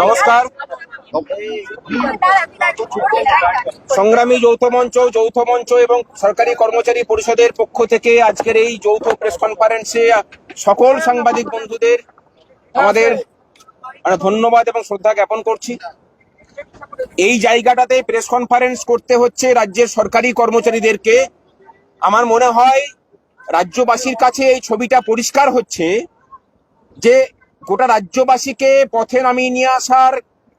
নমস্কার। সংগ্রামী যৌথ মঞ্চ এবং সরকারি কর্মচারী পরিষদের পক্ষ থেকে আজকের এই যৌথ প্রেস কনফারেন্সে সকল সাংবাদিক বন্ধুদের আমাদের ধন্যবাদ এবং শ্রদ্ধা জ্ঞাপন করছি। এই জায়গাটাতে প্রেস কনফারেন্স করতে হচ্ছে রাজ্যের সরকারি কর্মচারীদেরকে। আমার মনে হয় রাজ্যবাসীর কাছে এই ছবিটা পরিষ্কার হচ্ছে যে গোটা রাজ্যবাসীকে পথে নামিয়ে নিয়ে আসার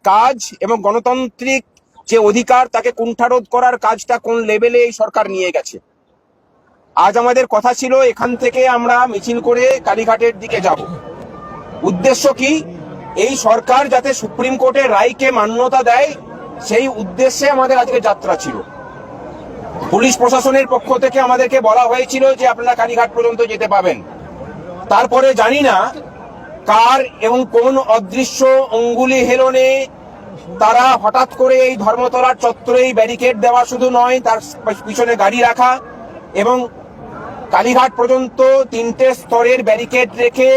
কাজ এবং গণতান্ত্রিক যে অধিকার তাকে কুণ্ঠারোধ করার কাজটা কোন লেভেলে এই সরকার নিয়ে গেছে। আজ আমাদের কথা ছিল এখান থেকে আমরা মিছিল করে কালীঘাটের দিকে যাব। উদ্দেশ্য কি? এই সরকার যাতে সুপ্রিম কোর্টের রায়কে মান্যতা দেয় সেই উদ্দেশ্যে আমাদের আজকে যাত্রা ছিল। পুলিশ প্রশাসনের পক্ষ থেকে আমাদেরকে বলা হয়েছিল যে আপনারা কালীঘাট পর্যন্ত যেতে পাবেন। তারপরে জানি না কার এবং কোন অদৃশ্য অঙ্গুলি হেলনে তারা হঠাৎ করে এই ধর্মতলার চত্বরেই ব্যারিকেড দেওয়া শুধু নয়, তার পিছনে গাড়ি রাখা এবং কালীঘাট পর্যন্ত 3টে স্তরের ব্যারিকেড রেখে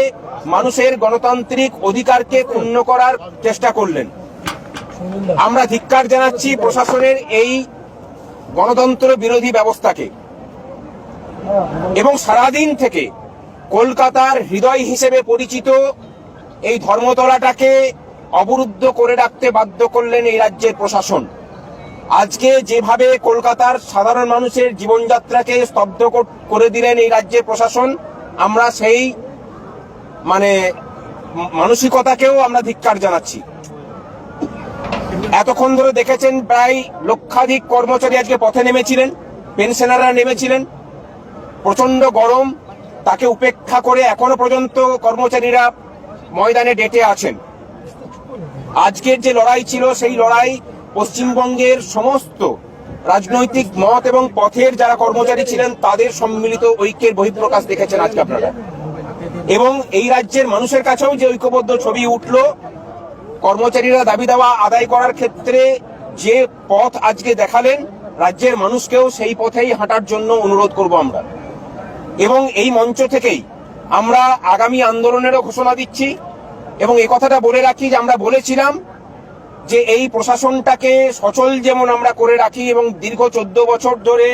মানুষের গণতান্ত্রিক অধিকারকে ক্ষুণ্ণ করার চেষ্টা করলেন। আমরা ধিক্কার জানাচ্ছি প্রশাসনের এই গণতন্ত্র বিরোধী ব্যবস্থাকে এবং সারাদিন থেকে কলকাতার হৃদয় হিসেবে পরিচিত এই ধর্মতলাটাকে অবরুদ্ধ করে রাখতে বাধ্য করলেন এই রাজ্যের প্রশাসন। আজকে যেভাবে কলকাতার সাধারণ মানুষের জীবনযাত্রাকে স্তব্ধ করে দিলেন এই রাজ্যের প্রশাসন, আমরা সেই মানসিকতাকেও আমরা ধিক্কার জানাচ্ছি। এতক্ষণ ধরে দেখেছেন প্রায় লক্ষাধিক কর্মচারী আজকে পথে নেমেছিলেন, পেনশনাররা নেমেছিলেন। প্রচন্ড গরম, তাকে উপেক্ষা করে এখনো পর্যন্ত কর্মচারীরা ময়দানে ডেটে আছেন। আজকের যে লড়াই ছিল সেই লড়াই পশ্চিমবঙ্গের সমস্ত রাজনৈতিক মত এবং পথের যারা কর্মচারী ছিলেন তাদের সম্মিলিত ঐক্যের বহিঃপ্রকাশ দেখেছেন আজকে আপনারা। এবং এই রাজ্যের মানুষের কাছেও যে ঐক্যবদ্ধ ছবি উঠল, কর্মচারীরা দাবি দাওয়া আদায় করার ক্ষেত্রে যে পথ আজকে দেখালেন, রাজ্যের মানুষকেও সেই পথেই হাঁটার জন্য অনুরোধ করব আমরা। এবং এই মঞ্চ থেকেই আমরা আগামী আন্দোলনেরও ঘোষণা দিচ্ছি এবং এই কথাটা বলে রাখি যে আমরা বলেছিলাম যে এই প্রশাসনটাকে সচল যেমন আমরা করে রাখি এবং দীর্ঘ 14 বছর ধরে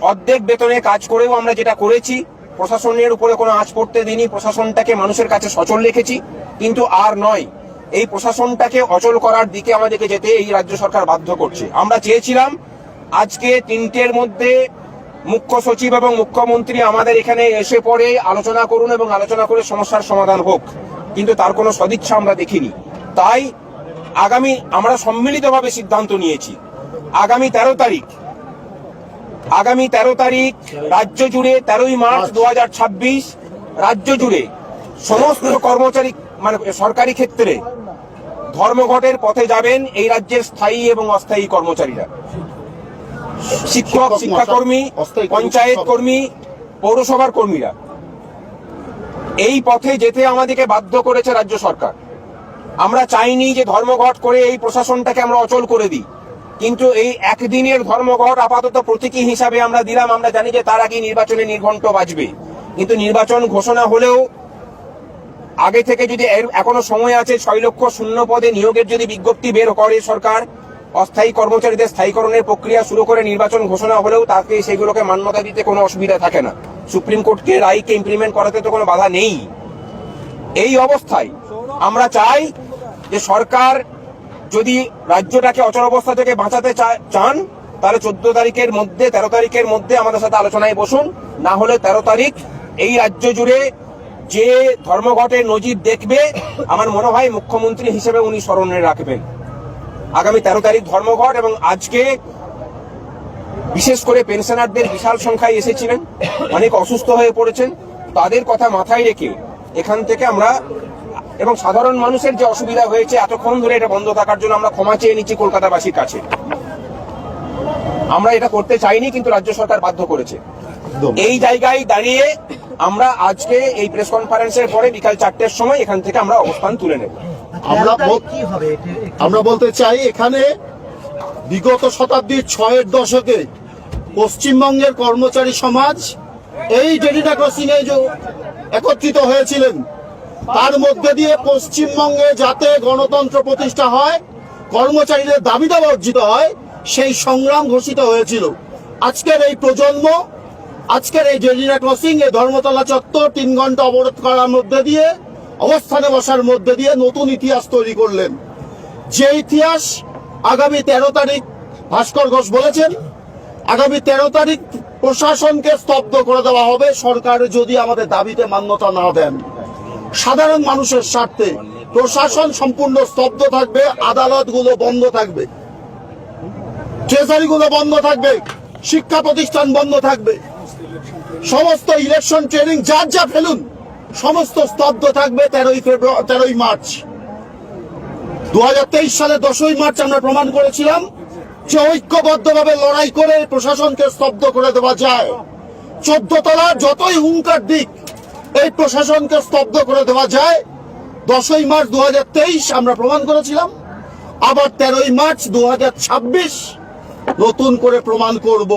অর্ধেক বেতনে কাজ করেও আমরা যেটা করেছি, প্রশাসনের উপরে কোনো আঁচ পড়তে দিইনি, প্রশাসনটাকে মানুষের কাছে সচল রেখেছি। কিন্তু আর নয়, এই প্রশাসনটাকে অচল করার দিকে আমাদেরকে যেতে এই রাজ্য সরকার বাধ্য করছে। আমরা চেয়েছিলাম আজকে 3টের মধ্যে মুখ্য সচিব এবং মুখ্যমন্ত্রী আমাদের এখানে এসে পড়ে আলোচনা করুন এবং আলোচনা করে সমস্যার সমাধান হোক, কিন্তু তার কোনো সদিচ্ছা আমরা দেখিনি। তাই আমরা সম্মিলিতভাবে সিদ্ধান্ত নিয়েছি আগামী 13 তারিখ রাজ্য জুড়ে 13ই মার্চ 2026 রাজ্য জুড়ে সমস্ত কর্মচারী সরকারি ক্ষেত্রে ধর্মঘটের পথে যাবেন এই রাজ্যের স্থায়ী এবং অস্থায়ী কর্মচারীরা, শিক্ষক, শিক্ষাকর্মী, পঞ্চায়েত কর্মী, পৌরসভার কর্মীরা। এই পথে যেতে আমাদেরকে বাধ্য করেছে রাজ্য সরকার। আমরা চাইনি যে ধর্মঘট করে এই প্রশাসনটাকে আমরা অচল করে দিই, কিন্তু এই একদিনের ধর্মঘট আপাতত প্রতীকী হিসাবে আমরা দিলাম। আমরা জানি যে তার আগে নির্বাচনে নির্ঘণ্ট বাজবে, কিন্তু নির্বাচন ঘোষণা হলেও আগে থেকে যদি এখনো সময় আছে 6 লক্ষ শূন্য পদে নিয়োগের যদি বিজ্ঞপ্তি বের করে সরকার, অস্থায়ী কর্মচারীদের স্থায়ীকরণের প্রক্রিয়া শুরু করে নির্বাচন ঘোষণা হলেও তাকে সেগুলোকে মান্যতা দিতে কোনো অসুবিধা থাকে না। সুপ্রিম কোর্টকে রায়কে ইমপ্লিমেন্ট করাতে তো কোনো বাধা নেই। এই অবস্থায় আমরা চাই যে সরকার যদি রাজ্যটাকে অচল অবস্থা থেকে বাঁচাতে চান তাহলে 13 তারিখের মধ্যে আমাদের সাথে আলোচনায় বসুন। না হলে 13 তারিখ এই রাজ্য জুড়ে যে ধর্মঘটের নজির দেখবে, আমার মনে হয় মুখ্যমন্ত্রী হিসেবে উনি স্মরণে রাখবেন। আগামী 13 তারিখ ধর্মঘট। এবং আজকে বিশেষ করে পেনশনারদের বিশাল সংখ্যায় এসেছিলেন, অনেক অসুস্থ হয়ে পড়েছেন, তাদের কথা মাথায় রেখে এখান থেকে আমরা এবং সাধারণ মানুষের যে অসুবিধা হয়েছে এতক্ষণ ধরে এটা বন্ধ থাকার জন্য আমরা ক্ষমা চেয়ে নিচ্ছি কলকাতাবাসীর কাছে। আমরা এটা করতে চাইনি, কিন্তু রাজ্য সরকার বাধ্য করেছে। এই জায়গায় দাঁড়িয়ে আমরা আজকে এই প্রেস কনফারেন্সের পরে বিকাল 4টের সময় এখান থেকে আমরা অবস্থান তুলে নেব। আমরা বলতে চাই এখানে বিগত শতাব্দীর 6-এর দশকে পশ্চিমবঙ্গের কর্মচারী সমাজ এই ডেডিটা ক্রসিংয়ে একত্রিত হয়েছিলেন। তার মধ্যে দিয়ে পশ্চিমবঙ্গে যাতে গণতন্ত্র প্রতিষ্ঠা হয়, কর্মচারীদের দাবি দাবা অর্জিত হয়, সেই সংগ্রাম ঘোষিত হয়েছিল। আজকের এই প্রজন্ম, আজকের এই জেলিনা ক্রসিং, এই ধর্মতলা চত্বর 3 ঘন্টা অবরোধ করার মধ্যে দিয়ে, অবস্থানে বসার মধ্যে দিয়ে নতুন ইতিহাস তৈরি করলেন। যে ইতিহাস আগামী 13 তারিখ, ভাস্কর ঘোষ বলেছেন, আগামী 13 তারিখ প্রশাসনকে স্তব্ধ করে দেওয়া হবে সরকার যদি আমাদের দাবিতে মান্যতা না দেন। সাধারণ মানুষের স্বার্থে প্রশাসন সম্পূর্ণ স্তব্ধ থাকবে, আদালতগুলো বন্ধ থাকবে, ট্রেজারিগুলো বন্ধ থাকবে, শিক্ষা প্রতিষ্ঠান বন্ধ থাকবে, সমস্ত ইলেকশন ট্রেনিং যার যা ফেলুন সমস্ত স্তব্ধ থাকবে 13ই মার্চ। 2023 সালে 10ই মার্চ আমরা প্রমাণ করেছিলাম যে ঐক্যবদ্ধভাবে লড়াই করে প্রশাসনকে স্তব্ধ করে দেওয়া যায়। 14 তলা যতই হুঙ্কার দিক, এই প্রশাসনকে স্তব্ধ করে দেওয়া যায়। 10ই মার্চ 2023 আমরা প্রমাণ করেছিলাম, আবার 13ই মার্চ 2026 নতুন করে প্রমাণ করব।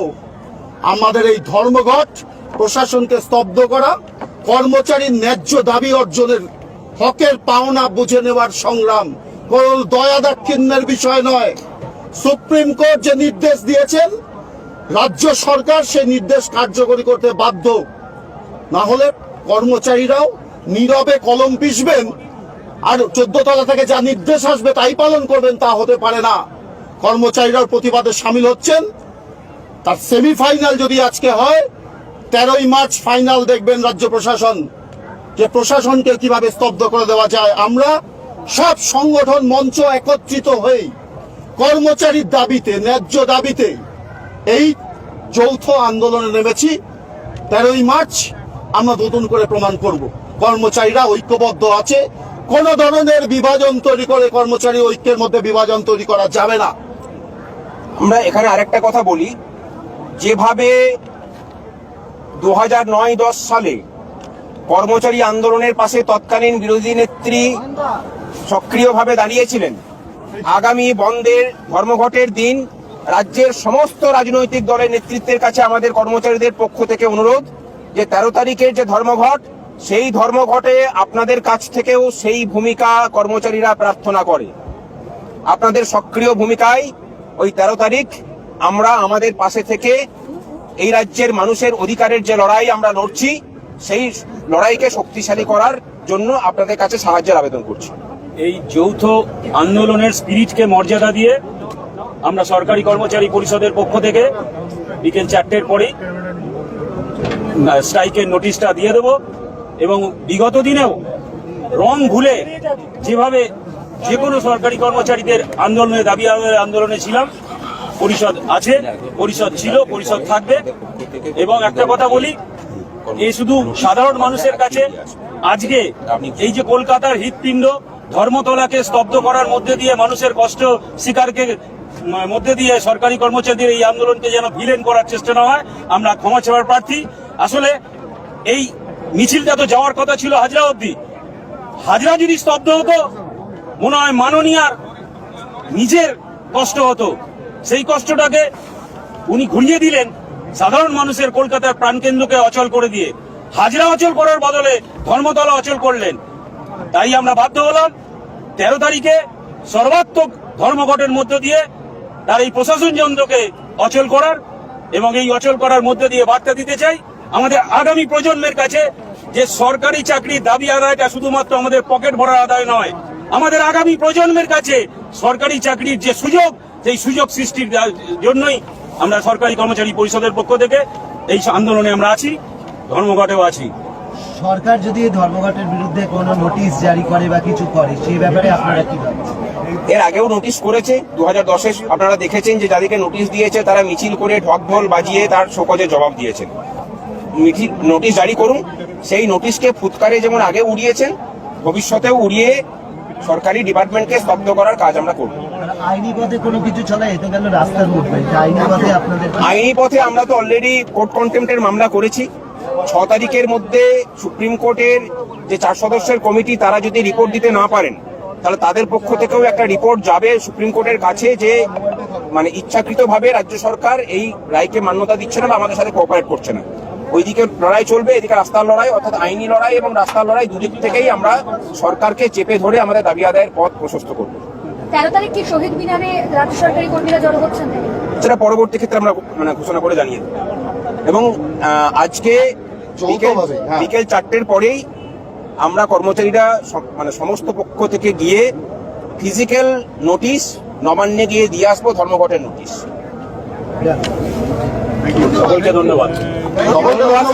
আমাদের এই ধর্মঘট প্রশাসনকে স্তব্ধ করা, কর্মচারীর ন্যায্য দাবি অর্জনের, হকের পাওনা বুঝে নেওয়ার সংগ্রাম, কোন দয়া দাক্ষিণ্যের বিষয় নয়। সুপ্রিম কোর্ট যে নির্দেশ দিয়েছেন, রাজ্য সরকার সেই নির্দেশ কার্যকরী করতে বাধ্য। না হলে কর্মচারীরাও নীরবে কলম পিষবেন আর 14 তলা থেকে যা নির্দেশ আসবে তাই পালন করবেন, তা হতে পারে না। কর্মচারীরাও প্রতিবাদে সামিল হচ্ছেন। তার সেমিফাইনাল যদি আজকে হয়, 13ই মার্চ ফাইনাল দেখবেন রাজ্য প্রশাসন, যে প্রশাসনকে কিভাবে স্তব্ধ করে দেওয়া যায়। আমরা সব সংগঠন মঞ্চ একত্রিত হয়ে কর্মচারীর দাবিতে, ন্যায্য দাবিতে এই যৌথ আন্দোলনে নেমেছি। 13ই মার্চ আমরা নতুন করে প্রমাণ করব কর্মচারীরা ঐক্যবদ্ধ আছে। কোন ধরনের বিভাজন তৈরি করে কর্মচারী ঐক্যের মধ্যে বিভাজন তৈরি করা যাবে না। আমরা এখানে আরেকটা কথা বলি, যেভাবে 2009-10 সালে কর্মচারী আন্দোলনের পাশে তৎকালীন বিরোধী নেত্রী সক্রিয়ভাবে দাঁড়িয়েছিলেন, আগামী বন্ধের ধর্মঘটের দিন রাজ্যের সমস্ত রাজনৈতিক দলের নেতৃত্বের কাছে আমাদের কর্মচারীদের পক্ষ থেকে অনুরোধ যে 13 তারিখের যে ধর্মঘট, সেই ধর্মঘটে আপনাদের কাছ থেকেও সেই ভূমিকা কর্মচারীরা প্রার্থনা করে। আপনাদের সক্রিয় ভূমিকায় ওই 13 তারিখ আমরা আমাদের পাশে থেকে এই রাজ্যের মানুষের অধিকারের যে লড়াই আমরা লড়ছি, সেই লড়াইকে শক্তিশালী করার জন্য আপনাদের কাছে সাহায্যের আবেদন করছি। এই যৌথ আন্দোলনের স্পিরিটকে মর্যাদা দিয়ে আমরা সরকারি কর্মচারী পরিষদের পক্ষ থেকে বিকেল 4টের পরেই স্ট্রাইকের নোটিশটা দিয়ে দেব। এবং বিগত দিনেও রং ভুলে যেভাবে যে কোনো সরকারি কর্মচারীদের আন্দোলনে, দাবি আন্দোলনে ছিলাম, পরিষদ আছে, পরিষদ ছিল, পরিষদ থাকবে। এবং একটা কথা বলি, এই শুধু সাধারণ মানুষের কাছে আজকে এই যে কলকাতার হৃৎপিণ্ড ধর্মতলাকে স্তব্ধ করার মধ্যে দিয়ে, মানুষের কষ্ট স্বীকারকে মধ্যে দিয়ে সরকারি কর্মচারীদের এই আন্দোলনকে যেন ভিলেন করার চেষ্টা না হয়, আমরা ক্ষমা চাওয়ার প্রার্থী। আসলে এই মিছিলটা তো যাওয়ার কথা ছিল হাজরা অবধি। হাজরা যদি স্তব্ধ হতো, মনে হয় মাননীয়ার নিজের কষ্ট হতো। সেই কষ্টটাকে উনি ঘুরিয়ে দিলেন সাধারণ মানুষের কলকাতার প্রাণকেন্দ্রকে অচল করে দিয়ে। হাজরা অচল করার বদলে ধর্মতলা অচল করলেন। তাই আমরা বাধ্য হলাম 13 তারিখে সর্বাত্মক ধর্মঘটের মধ্য দিয়ে তার এই প্রশাসন যন্ত্রকে অচল করার, এবং এই অচল করার মধ্যে দিয়ে বার্তা দিতে চাই আমাদের আগামী প্রজন্মের কাছে যে সরকারি চাকরির দাবি আদায়টা শুধুমাত্র আমাদের পকেট ভরার আদায় নয়, আমাদের আগামী প্রজন্মের কাছে সরকারি চাকরির যে সুযোগ, সেই সুযোগ সৃষ্টির জন্যই আমরা সরকারি কর্মচারী পরিষদের পক্ষ থেকে এই আন্দোলনে আমরা আছি, ধর্মঘটেও আছি। সরকার যদি এই ধর্মঘটের বিরুদ্ধে কোনো নোটিশ জারি করে বা কিছু করে, সেই ব্যাপারে আপনারা কি ভাবছেন? এর আগেও নোটিশ করেছে 2010-এ, আপনারা দেখেছেন যে যাদেরকে নোটিশ দিয়েছে তারা মিছিল করে ঢক ঢোল বাজিয়ে তার শোকজে জবাব দিয়েছেন। নোটিশ জারি করুন, সেই নোটিশকে ফুৎকারে যেমন আগে উড়িয়েছেন, ভবিষ্যতেও উড়িয়ে সরকারি ডিপার্টমেন্টকে স্তব্ধ করার কাজ আমরা করব। আইনি পথে কোনো কিছু চলে, এ তো গেল রাস্তার মুভমেন্ট, আইনি পথে আপনাদের? আইনি পথে আমরা তো অলরেডি কোর্ট কন্টেম্পটের মামলা করেছি। 6 তারিখের মধ্যে সুপ্রিম কোর্টের যে 4 সদস্যের কমিটি, তারা যদি রিপোর্ট দিতে না পারেন, তাহলে তাদের পক্ষ থেকেও একটা রিপোর্ট যাবে সুপ্রিম কোর্টের কাছে যে মানে ইচ্ছাকৃতভাবে রাজ্য সরকার এই রায়কে মান্যতা দিচ্ছে না বা আমাদের সাথে কোঅপারেট করছে না। ওইদিকে লড়াই চলবে, এদিকে রাস্তার লড়াই, অর্থাৎ আইনি লড়াই এবং রাস্তার লড়াই দুদিক থেকেই আমরা সরকারকে চেপে ধরে আমাদের দাবি আদায়ের পথ প্রশস্ত করব। 13 তারিখ কি শহীদ মিনারে রাজ্য সরকারি কর্মীরা জড়ো হচ্ছেন? সেটা পরবর্তী ক্ষেত্রে আমরা ঘোষণা করে জানিয়ে দেব। এবং আজকে যৌথভাবে, হ্যাঁ। বিকেল 4টের পরেই আমরা কর্মচারীরা সমস্ত পক্ষ থেকে গিয়ে ফিজিক্যাল নোটিশ নবান্নে গিয়ে দিয়ে আসবো, ধর্মঘটের নোটিশ। সকলকে ধন্যবাদ। সকলকে ধন্যবাদ।